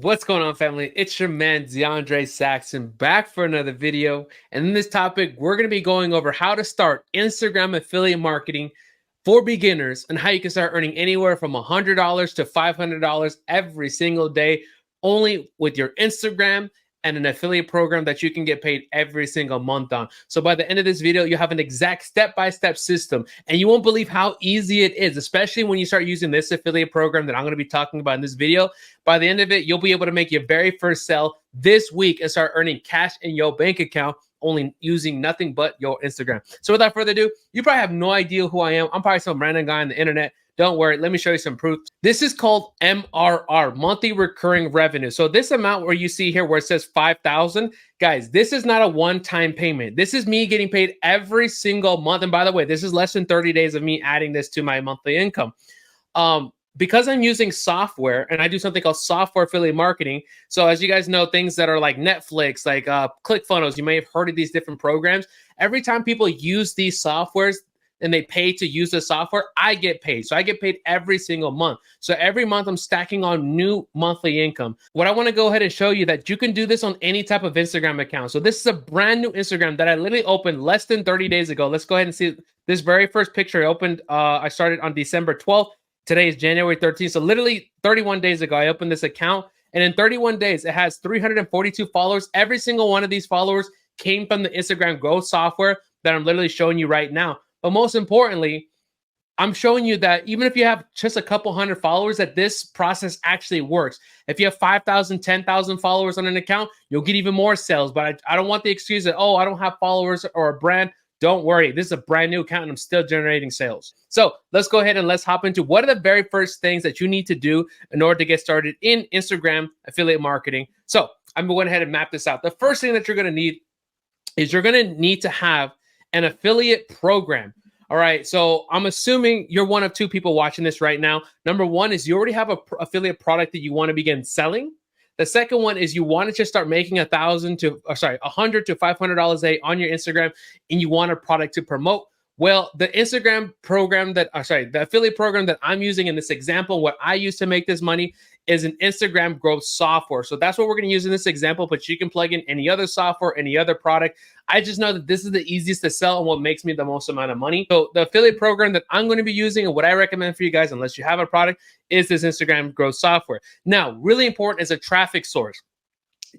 What's going on, family? It's your man, DeAndre Saxon, back for another video. And in this topic, we're going to be going over how to start Instagram affiliate marketing for beginners and how you can start earning anywhere from $100 to $500 every single day, only with your Instagram and an affiliate program that you can get paid every single month on. So by the end of this video, you have an exact step-by-step system, and you won't believe how easy it is, especially when you start using this affiliate program that I'm going to be talking about in this video. By the end of it, you'll be able to make your very first sale this week and start earning cash in your bank account, only using nothing but your Instagram. So without further ado, you probably have no idea who I am. I'm probably some random guy on the internet. Don't worry, let me show you some proof. This is called MRR, monthly recurring revenue. So this amount where you see here where it says 5,000, guys, this is not a one-time payment. This is me getting paid every single month. And by the way, this is less than 30 days of me adding this to my monthly income. Because I'm using software and I do something called software affiliate marketing. So as you guys know, things that are like Netflix, like ClickFunnels, you may have heard of these different programs. Every time people use these softwares and they pay to use the software, I get paid. So I get paid every single month. So every month I'm stacking on new monthly income. What I want to go ahead and show you that you can do this on any type of Instagram account. So this is a brand new Instagram that I literally opened less than 30 days ago. Let's go ahead and see this very first picture I opened. I started on December 12th. Today is January 13th. So literally 31 days ago, I opened this account. And in 31 days, it has 342 followers. Every single one of these followers came from the Instagram growth software that I'm literally showing you right now. But most importantly, I'm showing you that even if you have just a couple hundred followers, that this process actually works. If you have 5,000, 10,000 followers on an account, you'll get even more sales. But I don't want the excuse that, oh, I don't have followers or a brand. Don't worry. This is a brand new account and I'm still generating sales. So let's go ahead and let's hop into what are the very first things that you need to do in order to get started in Instagram affiliate marketing. So I'm going ahead and map this out. The first thing that you're going to need is you're going to need to have an affiliate program. All right. So I'm assuming you're one of two people watching this right now. Number one is you already have an affiliate product that you want to begin selling. The second one is you want to just start making $100 to $500 a day on your Instagram, and you want a product to promote. Well, the Instagram program the affiliate program that I'm using in this example, what I use to make this money is an Instagram growth software. So that's what we're going to use in this example, but you can plug in any other software, any other product. I just know that this is the easiest to sell and what makes me the most amount of money. So the affiliate program that I'm going to be using and what I recommend for you guys, unless you have a product, is this Instagram growth software. Now, really important is a traffic source.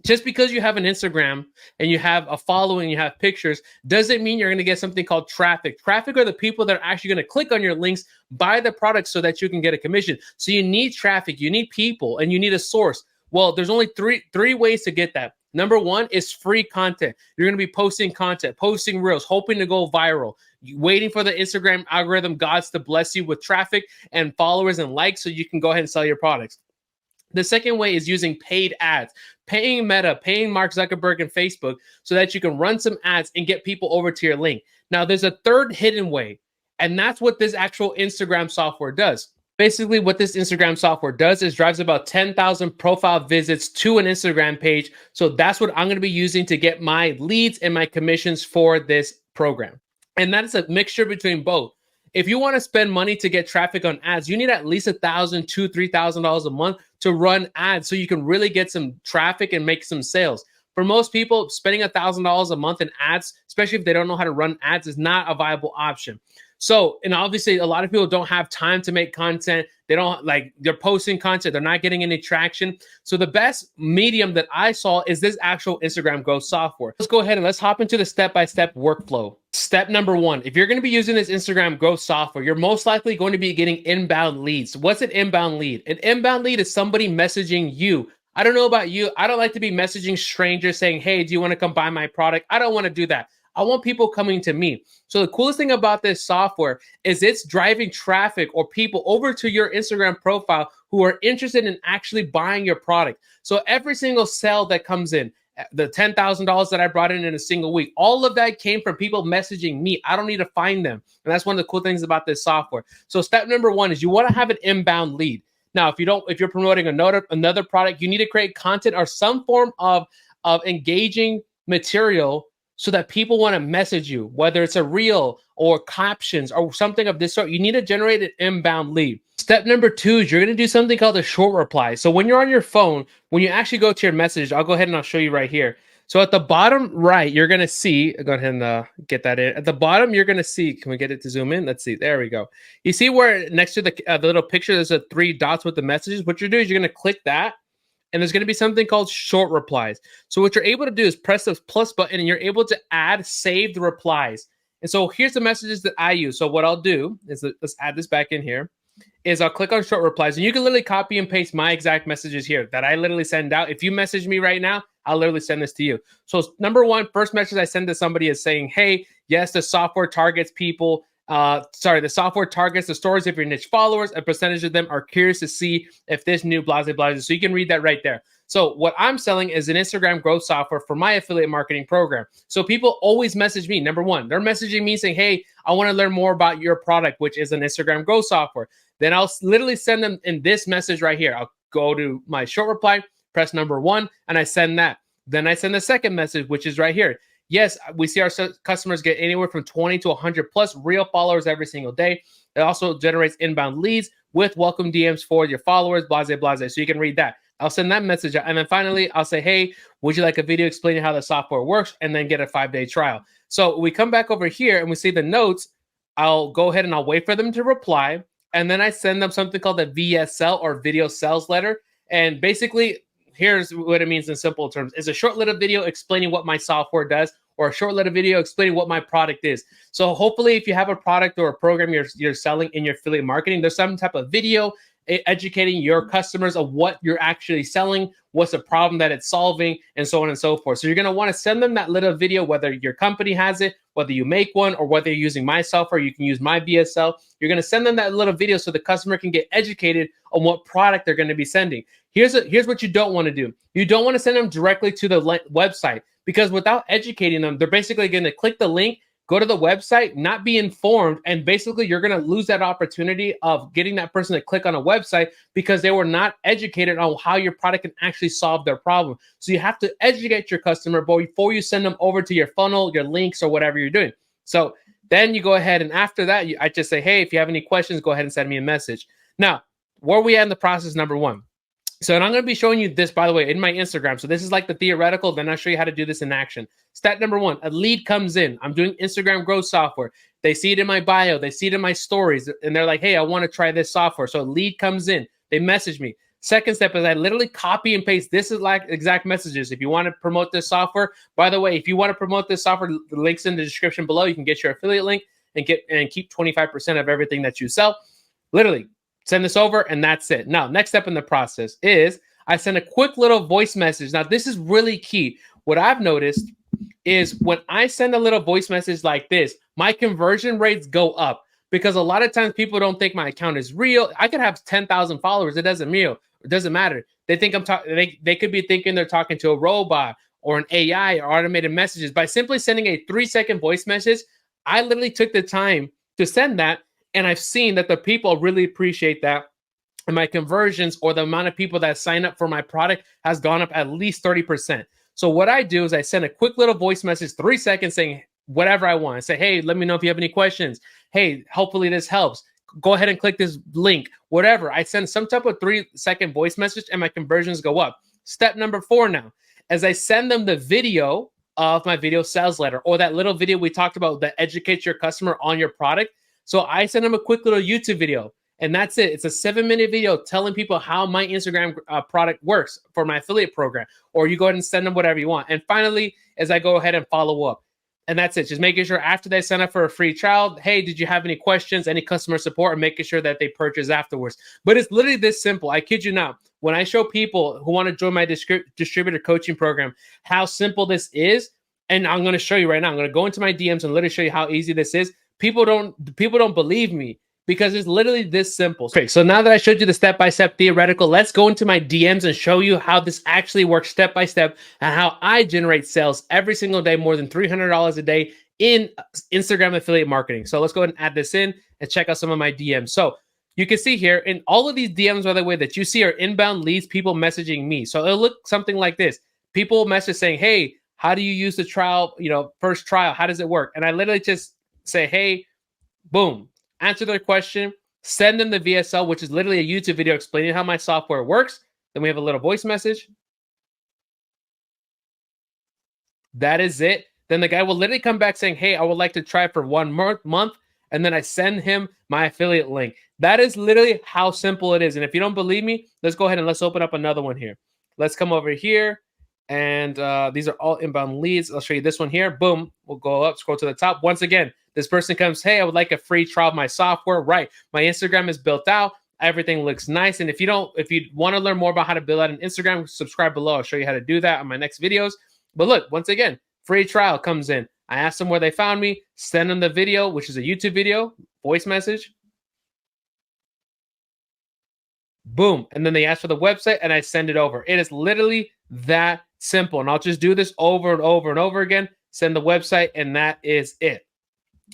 Just because you have an Instagram and you have a following, you have pictures, doesn't mean you're going to get something called traffic. Traffic are the people that are actually going to click on your links, buy the product so that you can get a commission. So you need traffic, you need people, and you need a source. Well, there's only three ways to get that. Number one is free content. You're going to be posting content, posting reels, hoping to go viral, waiting for the Instagram algorithm gods to bless you with traffic and followers and likes so you can go ahead and sell your products. The second way is using paid ads, paying Meta, paying Mark Zuckerberg and Facebook so that you can run some ads and get people over to your link. Now, there's a third hidden way, and that's what this actual Instagram software does. Basically, what this Instagram software does is drives about 10,000 profile visits to an Instagram page. So that's what I'm going to be using to get my leads and my commissions for this program. And that is a mixture between both. If you want to spend money to get traffic on ads, you need at least $1,000, $2,000, $3,000 a month to run ads so you can really get some traffic and make some sales. For most people, spending $1,000 a month in ads, especially if they don't know how to run ads, is not a viable option. So, and obviously a lot of people don't have time to make content. They're posting content. They're not getting any traction. So the best medium that I saw is this actual Instagram growth software. Let's go ahead and let's hop into the step-by-step workflow. Step number one, if you're going to be using this Instagram growth software, you're most likely going to be getting inbound leads. What's an inbound lead? An inbound lead is somebody messaging you. I don't know about you. I don't like to be messaging strangers saying, hey, do you want to come buy my product? I don't want to do that. I want people coming to me. So the coolest thing about this software is it's driving traffic or people over to your Instagram profile who are interested in actually buying your product. So every single sale that comes in, the $10,000 that I brought in a single week, all of that came from people messaging me. I don't need to find them. And that's one of the cool things about this software. So step number one is you want to have an inbound lead. Now, if you're promoting another product, you need to create content or some form of engaging material so that people want to message you, whether it's a reel or captions or something of this sort. You need to generate an inbound lead. Step number two is you're going to do something called a short reply. So when you're on your phone, when you actually go to your message, I'll go ahead and I'll show you right here. So at the bottom right, you're going to see, go ahead and get that in. At the bottom, you're going to see, can we get it to zoom in? Let's see. There we go. You see where next to the little picture, there's a 3 dots with the messages. What you're doing is you're going to click that, and there's going to be something called short replies. So what you're able to do is press the plus button, and you're able to add saved replies. And so here's the messages that I use. So what I'll do is let's add this back in here. Is I'll click on short replies, and you can literally copy and paste my exact messages here that I literally send out. If you message me right now, I'll literally send this to you. So number one, first message I send to somebody is saying, hey, yes, the software targets people. The software targets the stories of your niche followers. A percentage of them are curious to see if this new blah, blah, blah. So you can read that right there. So what I'm selling is an Instagram growth software for my affiliate marketing program. So people always message me. Number one, they're messaging me saying, hey, I want to learn more about your product, which is an Instagram growth software. Then I'll literally send them in this message right here. I'll go to my short reply, press number 1, and I send that. Then I send the second message, which is right here. Yes, we see our customers get anywhere from 20 to 100 plus real followers every single day. It also generates inbound leads with welcome DMs for your followers, blase, blase. So you can read that. I'll send that message out. And then finally, I'll say, hey, would you like a video explaining how the software works? And then get a 5-day trial. So we come back over here and we see the notes. I'll go ahead and I'll wait for them to reply. And then I send them something called a VSL or video sales letter. And basically, here's what it means in simple terms. It's a short little video explaining what my software does, or a short little video explaining what my product is. So hopefully if you have a product or a program you're selling in your affiliate marketing, there's some type of video educating your customers of what you're actually selling, what's the problem that it's solving, and so on and so forth. So you're going to want to send them that little video, whether your company has it, whether you make one, or whether you're using my software, you can use my BSL. You're going to send them that little video so the customer can get educated on what product they're going to be sending. Here's what you don't want to do. You don't want to send them directly to the website, because without educating them, they're basically going to click the link, go to the website, not be informed, and basically you're going to lose that opportunity of getting that person to click on a website because they were not educated on how your product can actually solve their problem. So you have to educate your customer before you send them over to your funnel, your links, or whatever you're doing. So then you go ahead, and after that, I just say, hey, if you have any questions, go ahead and send me a message. Now, where are we at in the process? Number one. So, and I'm going to be showing you this, by the way, in my Instagram. So this is like the theoretical. Then I'll show you how to do this in action. Step number 1, a lead comes in. I'm doing Instagram growth software. They see it in my bio. They see it in my stories. And they're like, hey, I want to try this software. So a lead comes in. They message me. Second step is I literally copy and paste. This is like exact messages. If you want to promote this software, by the way, if you want to promote this software, the link's in the description below. You can get your affiliate link and keep 25% of everything that you sell. Literally. Send this over, and that's it. Now, next step in the process is I send a quick little voice message. Now, this is really key. What I've noticed is when I send a little voice message like this, my conversion rates go up, because a lot of times people don't think my account is real. I could have 10,000 followers. It doesn't matter. They think I'm talking. They could be thinking they're talking to a robot or an AI or automated messages. By simply sending a 3-second voice message, I literally took the time to send that. And I've seen that the people really appreciate that. And my conversions, or the amount of people that sign up for my product, has gone up at least 30%. So what I do is I send a quick little voice message, 3 seconds, saying whatever I want. I say, hey, let me know if you have any questions. Hey, hopefully this helps. Go ahead and click this link, whatever. I send some type of 3-second voice message, and my conversions go up. Step number 4 now, as I send them the video of my video sales letter, or that little video we talked about that educates your customer on your product. So I send them a quick little YouTube video, and that's it. It's a 7-minute video telling people how my Instagram product works for my affiliate program, or you go ahead and send them whatever you want. And finally, as I go ahead and follow up, and that's it. Just making sure after they sign up for a free trial, hey, did you have any questions, any customer support, and making sure that they purchase afterwards. But it's literally this simple. I kid you not. When I show people who want to join my distributor coaching program how simple this is, and I'm going to show you right now. I'm going to go into my DMs and literally show you how easy this is. People don't believe me, because it's literally this simple. Okay, so now that I showed you the step-by-step theoretical, let's go into my DMs and show you how this actually works step-by-step, and how I generate sales every single day, more than $300 a day in Instagram affiliate marketing. So let's go ahead and add this in and check out some of my DMs. So you can see here in all of these DMs, by the way, that you see are inbound leads, people messaging me. So it'll look something like this. People message saying, hey, how do you use the trial, first trial? How does it work? And I literally just say, hey, boom, answer their question. send them the VSL, which is literally a YouTube video explaining how my software works. Then we have a little voice message. That is it. Then the guy will literally come back saying, hey, I would like to try it for 1 month. And then I send him my affiliate link. That is literally how simple it is. And if you don't believe me, let's go ahead and let's open up another one here. Let's come over here. And these are all inbound leads. I'll show you this one here. Boom. We'll go up, scroll to the top. Once again, this person comes, hey, I would like a free trial of my software. Right. My Instagram is built out. Everything looks nice. And if you want to learn more about how to build out an Instagram, subscribe below. I'll show you how to do that on my next videos. But look, once again, free trial comes in. I asked them where they found me, send them the video, which is a YouTube video, voice message. Boom. And then they ask for the website and I send it over. It is literally that simple. And I'll just do this over and over and over again, send the website, and that is it.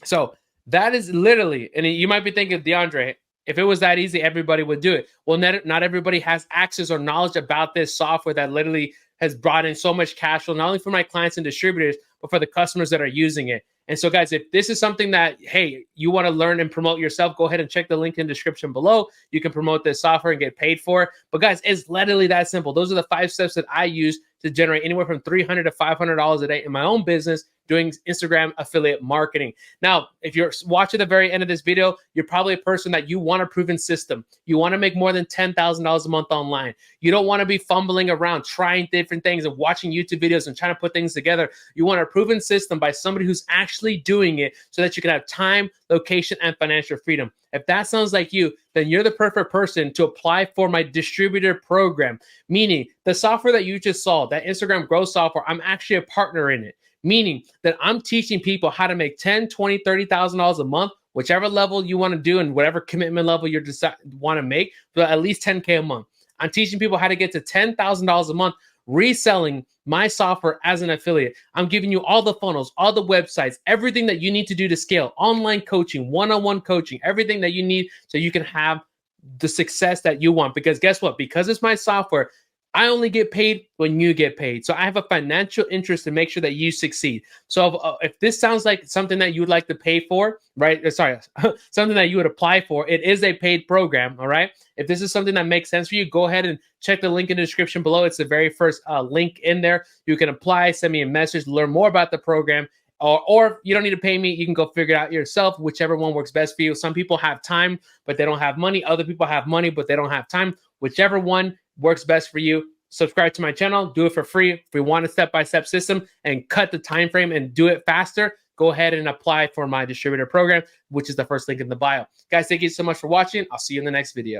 So that is literally, and you might be thinking, DeAndre, if it was that easy, everybody would do it. Well, not everybody has access or knowledge about this software that literally has brought in so much cash flow, not only for my clients and distributors, but for the customers that are using it. And so, guys, if this is something that, hey, you want to learn and promote yourself, go ahead and check the link in the description below. You can promote this software and get paid for it. But, guys, it's literally that simple. Those are the 5 steps that I use to generate anywhere from $300 to $500 a day in my own business doing Instagram affiliate marketing. Now, if you're watching the very end of this video, you're probably a person that you want a proven system. You want to make more than $10,000 a month online. You don't want to be fumbling around, trying different things and watching YouTube videos and trying to put things together. You want a proven system by somebody who's actually doing it so that you can have time, location, and financial freedom. If that sounds like you, then you're the perfect person to apply for my distributor program, meaning the software that you just saw, that Instagram growth software, I'm actually a partner in it, meaning that I'm teaching people how to make $10,000, $20,000, $30,000 a month, whichever level you want to do and whatever commitment level you want to make, but at least $10K a month. I'm teaching people how to get to $10,000 a month reselling my software as an affiliate. I'm giving you all the funnels, all the websites, everything that you need to do to scale, online coaching, one-on-one coaching, everything that you need so you can have the success that you want. Because guess what? Because it's my software, I only get paid when you get paid. So I have a financial interest to make sure that you succeed. So if this sounds like something that you would like to pay for, right? Sorry, something that you would apply for, it is a paid program, all right? If this is something that makes sense for you, go ahead and check the link in the description below. It's the very first link in there. You can apply, send me a message, learn more about the program. Or you don't need to pay me. You can go figure it out yourself, whichever one works best for you. Some people have time, but they don't have money. Other people have money, but they don't have time. Whichever one works best for you. Subscribe to my channel. Do it for free. If we want a step-by-step system and cut the time frame and do it faster, go ahead and apply for my distributor program, which is the first link in the bio. Guys, thank you so much for watching. I'll see you in the next video.